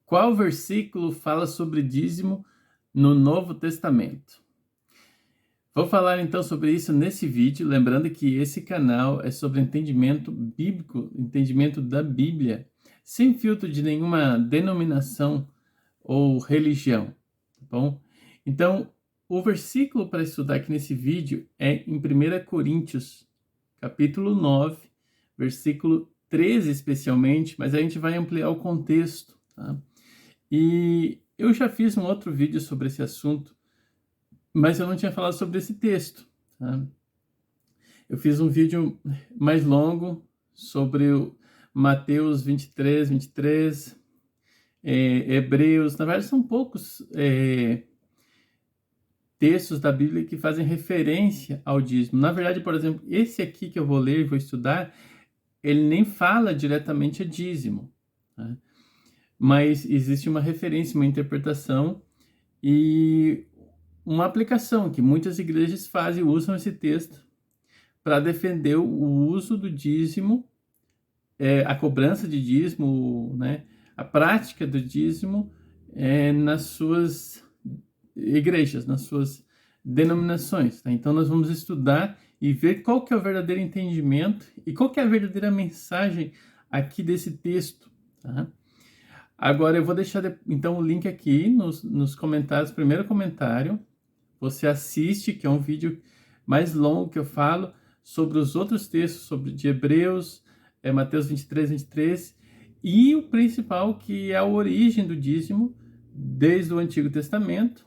Qual versículo fala sobre dízimo no Novo Testamento? Vou falar então sobre isso nesse vídeo, lembrando que esse canal é sobre entendimento bíblico, entendimento da Bíblia, sem filtro de nenhuma denominação ou religião, tá bom? Então, o versículo para estudar aqui nesse vídeo é em 1 Coríntios, capítulo 9, versículo 13 especialmente, mas a gente vai ampliar o contexto, tá? E eu já fiz um outro vídeo sobre esse assunto, mas eu não tinha falado sobre esse texto, tá? Eu fiz um vídeo mais longo sobre o Mateus 23, Hebreus. Na verdade, são poucos textos da Bíblia que fazem referência ao dízimo. Na verdade, por exemplo, esse aqui que eu vou ler e vou estudar, ele nem fala diretamente a dízimo, tá? Mas existe uma referência, uma interpretação e uma aplicação que muitas igrejas fazem, usam esse texto para defender o uso do dízimo, a cobrança de dízimo, né, a prática do dízimo nas suas igrejas, nas suas denominações, tá? Então nós vamos estudar e ver qual que é o verdadeiro entendimento e qual que é a verdadeira mensagem aqui desse texto, tá? Agora eu vou deixar então o link aqui nos comentários, primeiro comentário. Você assiste, que é um vídeo mais longo que eu falo sobre os outros textos, sobre de Hebreus, Mateus 23, e o principal, que é a origem do dízimo, desde o Antigo Testamento,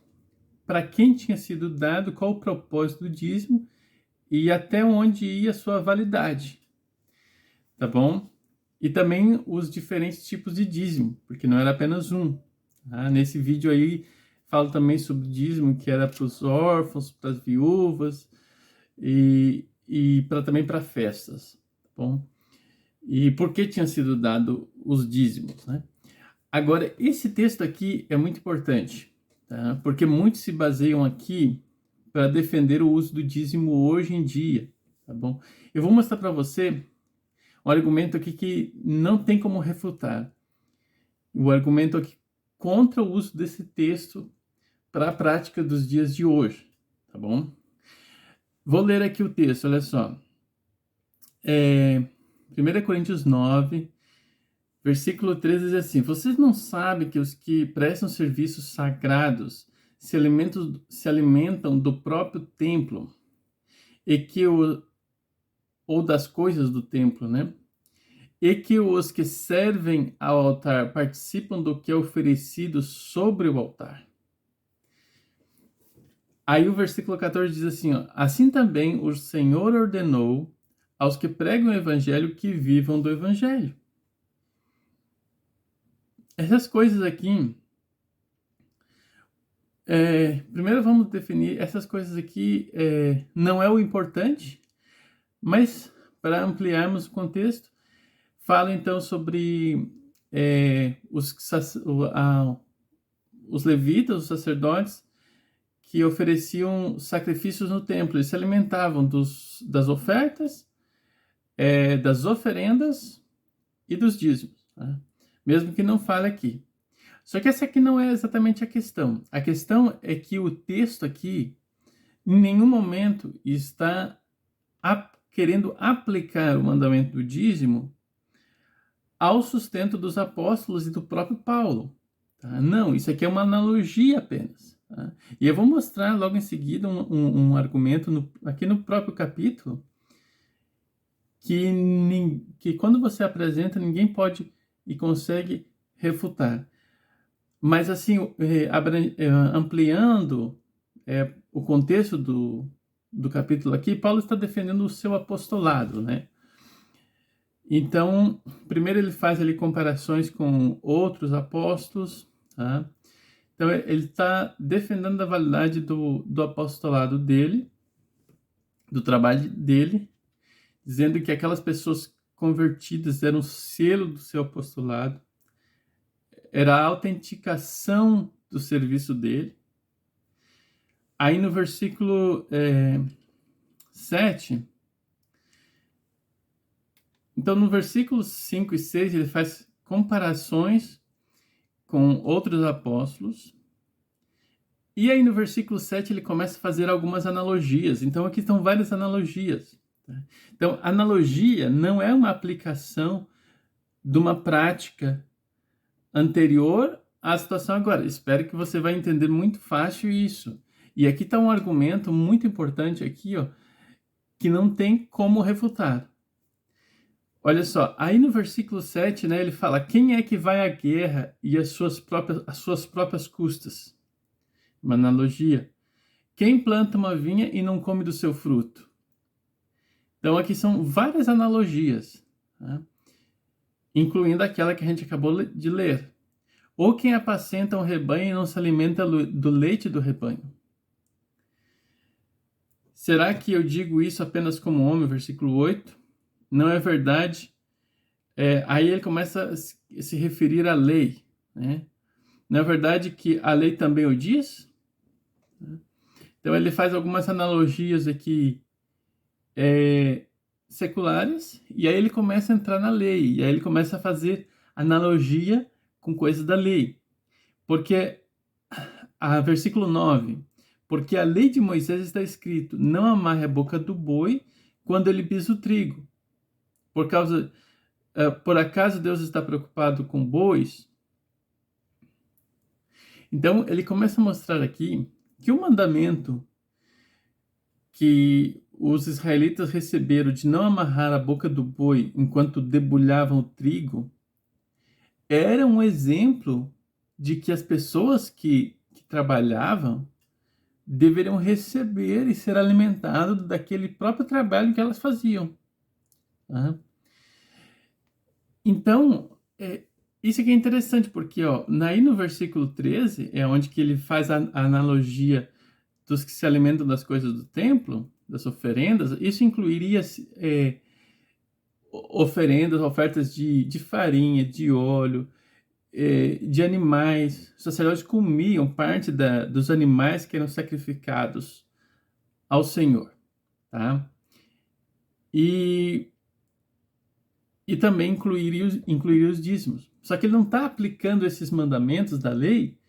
para quem tinha sido dado, qual o propósito do dízimo e até onde ia a sua validade, tá bom? E também os diferentes tipos de dízimo, porque não era apenas um, tá? Nesse vídeo aí, falo também sobre dízimo, que era para os órfãos, para as viúvas e também para festas, tá bom? E por que tinha sido dado os dízimos, né? Agora, esse texto aqui é muito importante, tá? Porque muitos se baseiam aqui para defender o uso do dízimo hoje em dia, tá bom? Eu vou mostrar para você um argumento aqui que não tem como refutar. O argumento aqui contra o uso desse texto para a prática dos dias de hoje, tá bom? Vou ler aqui o texto, olha só. 1 Coríntios 9, versículo 13 diz assim: Vocês não sabem que os que prestam serviços sagrados se alimentam do próprio templo e que ou das coisas do templo, né? E que os que servem ao altar participam do que é oferecido sobre o altar. Aí o versículo 14 diz assim, ó, assim também o Senhor ordenou aos que pregam o evangelho que vivam do evangelho. Essas coisas aqui, primeiro vamos definir, essas coisas aqui não é o importante, mas para ampliarmos o contexto, fala então sobre os levitas, os sacerdotes, que ofereciam sacrifícios no templo. Eles se alimentavam das ofertas, das oferendas e dos dízimos, tá? Mesmo que não fale aqui. Só que essa aqui não é exatamente a questão. A questão é que o texto aqui, em nenhum momento, está querendo aplicar o mandamento do dízimo ao sustento dos apóstolos e do próprio Paulo, tá? Não, isso aqui é uma analogia apenas. Tá? E eu vou mostrar logo em seguida um argumento aqui no próprio capítulo que quando você apresenta, ninguém pode e consegue refutar. Mas assim, ampliando o contexto do capítulo aqui, Paulo está defendendo o seu apostolado, né? Então, primeiro ele faz ali comparações com outros apóstolos, tá? Então, ele está defendendo a validade do apostolado dele, do trabalho dele, dizendo que aquelas pessoas convertidas eram o selo do seu apostolado, era a autenticação do serviço dele. Aí no versículo 7, então no versículo 5 e 6 ele faz comparações com outros apóstolos. E aí no versículo 7 ele começa a fazer algumas analogias. Então aqui estão várias analogias. Tá? Então, analogia não é uma aplicação de uma prática anterior à situação agora. Espero que você vai entender muito fácil isso. E aqui está um argumento muito importante aqui, ó, que não tem como refutar. Olha só, aí no versículo 7, né, ele fala: quem é que vai à guerra e às suas próprias custas? Uma analogia. Quem planta uma vinha e não come do seu fruto? Então aqui são várias analogias, né? Incluindo aquela que a gente acabou de ler. Ou quem apacenta um rebanho e não se alimenta do leite do rebanho? Será que eu digo isso apenas como homem? Versículo 8. Não é verdade? Aí ele começa a se referir à lei, né? Não é verdade que a lei também o diz? Então ele faz algumas analogias aqui seculares, e aí ele começa a entrar na lei, e aí ele começa a fazer analogia com coisas da lei. Porque, versículo 9, porque a lei de Moisés está escrito: não amarre a boca do boi quando ele pisa o trigo. Por acaso Deus está preocupado com bois? Então ele começa a mostrar aqui que o mandamento que os israelitas receberam de não amarrar a boca do boi enquanto debulhavam o trigo era um exemplo de que as pessoas que trabalhavam deveriam receber e ser alimentados daquele próprio trabalho que elas faziam. Tá? Então, isso aqui é interessante, porque aí no versículo 13 é onde que ele faz a analogia dos que se alimentam das coisas do templo, das oferendas. Isso incluiria ofertas de farinha, de óleo, de animais. Os sacerdotes comiam parte dos animais que eram sacrificados ao Senhor, tá? E também incluiria os dízimos. Só que ele não está aplicando esses mandamentos da lei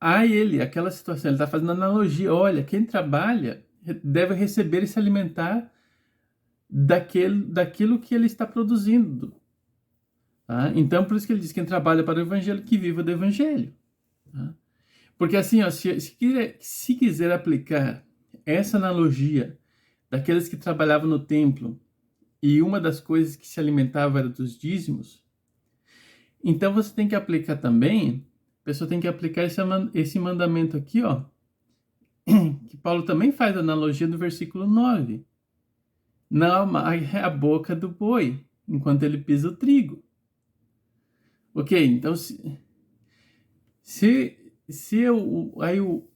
a aquela situação. Ele está fazendo analogia. Olha, quem trabalha deve receber e se alimentar daquilo que ele está produzindo. Tá? Então, por isso que ele diz: quem trabalha para o evangelho, que viva do evangelho. Tá? Porque assim, se quiser aplicar essa analogia daqueles que trabalhavam no templo e uma das coisas que se alimentava era dos dízimos, então você tem que aplicar também, a pessoa tem que aplicar esse mandamento aqui, que Paulo também faz analogia no versículo 9. Não amarre a boca do boi enquanto ele pisa o trigo. Ok, então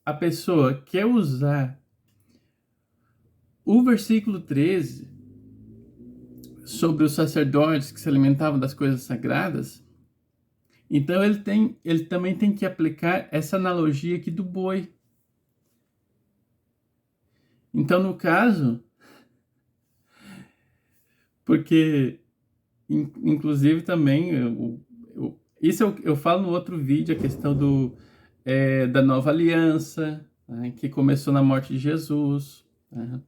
a pessoa quer usar o versículo 13 sobre os sacerdotes que se alimentavam das coisas sagradas, então ele também tem que aplicar essa analogia aqui do boi. Então, no caso, porque inclusive também isso eu falo no outro vídeo, a questão da nova aliança, né, que começou na morte de Jesus, né,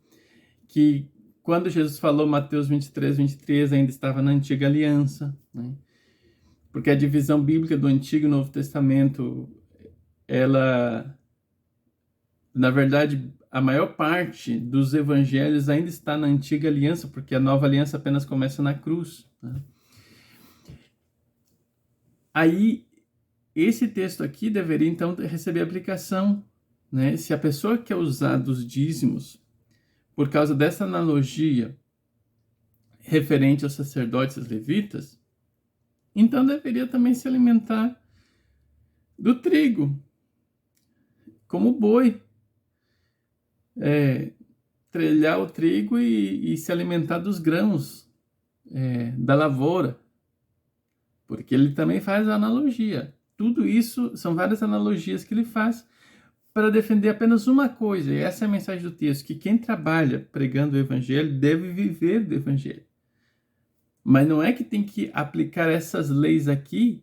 que quando Jesus falou Mateus 23, ainda estava na antiga aliança, né, porque a divisão bíblica do Antigo e Novo Testamento, ela, na verdade, a maior parte dos evangelhos ainda está na antiga aliança, porque a nova aliança apenas começa na cruz, né. Aí, esse texto aqui deveria, então, receber aplicação, né? Se a pessoa quer usar dos dízimos, por causa dessa analogia referente aos sacerdotes e aos levitas, então deveria também se alimentar do trigo, como boi. Trelhar o trigo e se alimentar dos grãos da lavoura. Porque ele também faz a analogia. Tudo isso são várias analogias que ele faz para defender apenas uma coisa, e essa é a mensagem do texto, que quem trabalha pregando o evangelho deve viver do evangelho. Mas não é que tem que aplicar essas leis aqui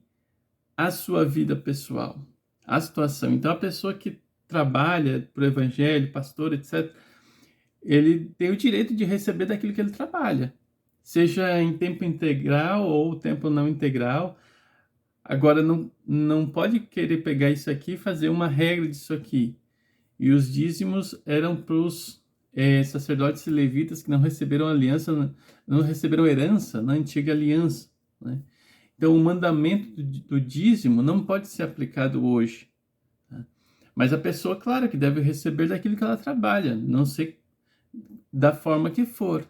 a sua vida pessoal, a situação. Então, a pessoa que trabalha para o evangelho, pastor, etc., ele tem o direito de receber daquilo que ele trabalha, seja em tempo integral ou tempo não integral. Agora, não pode querer pegar isso aqui e fazer uma regra disso aqui. E os dízimos eram para os sacerdotes e levitas que não receberam aliança, não receberam herança na antiga aliança, né? Então, o mandamento do dízimo não pode ser aplicado hoje, tá? Mas a pessoa, claro, que deve receber daquilo que ela trabalha, não sei da forma que for.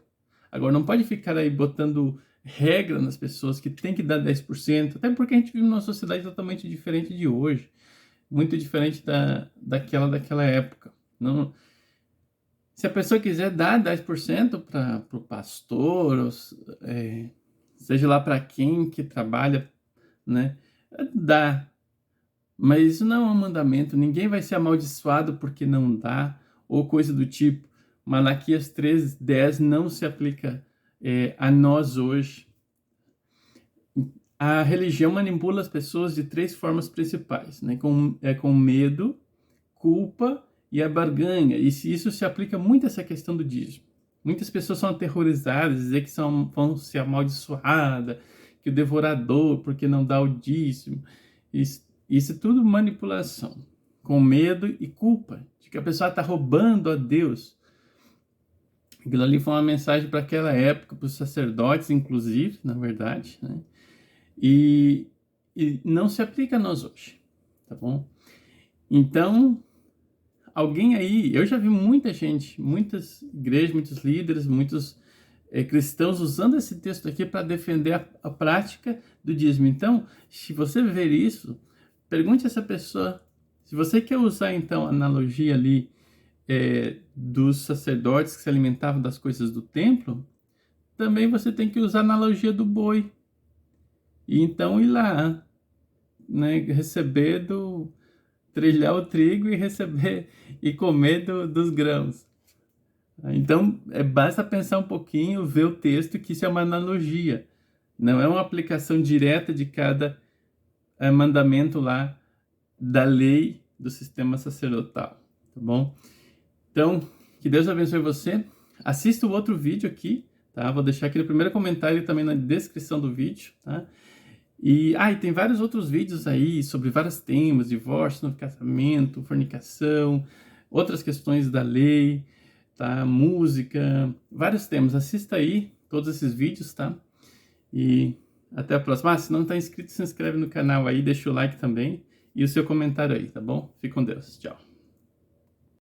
Agora, não pode ficar aí botando regra nas pessoas que tem que dar 10%, até porque a gente vive numa sociedade totalmente diferente de hoje, muito diferente daquela época. Não, se a pessoa quiser dar 10% para o pastor, seja lá para quem que trabalha, né, dá. Mas isso não é um mandamento, ninguém vai ser amaldiçoado porque não dá, ou coisa do tipo. Malaquias 3:10 não se aplica a nós hoje. A religião manipula as pessoas de 3 formas principais, né? Com medo, culpa e a barganha. E isso se aplica muito a essa questão do dízimo. Muitas pessoas são aterrorizadas, dizer que vão ser amaldiçoadas, que o devorador, porque não dá o dízimo. Isso é tudo manipulação, com medo e culpa, de que a pessoa está roubando a Deus. Aquilo ali foi uma mensagem para aquela época, para os sacerdotes, inclusive, na verdade, né? E não se aplica a nós hoje, tá bom? Então, alguém aí, eu já vi muita gente, muitas igrejas, muitos líderes, muitos cristãos usando esse texto aqui para defender a prática do dízimo. Então, se você ver isso, pergunte a essa pessoa, se você quer usar então a analogia ali dos sacerdotes que se alimentavam das coisas do templo, também você tem que usar a analogia do boi. E então ir lá, né, trilhar o trigo e receber e comer dos grãos. Então, basta pensar um pouquinho, ver o texto, que isso é uma analogia. Não é uma aplicação direta de cada mandamento lá da lei do sistema sacerdotal, tá bom? Então, que Deus abençoe você. Assista o outro vídeo aqui, tá? Vou deixar aqui no primeiro comentário e também na descrição do vídeo, tá? E tem vários outros vídeos aí sobre vários temas, divórcio, novo casamento, fornicação, outras questões da lei, tá? Música, vários temas. Assista aí todos esses vídeos, tá? E até a próxima. Se não está inscrito, se inscreve no canal aí, deixa o like também e o seu comentário aí, tá bom? Fique com Deus. Tchau.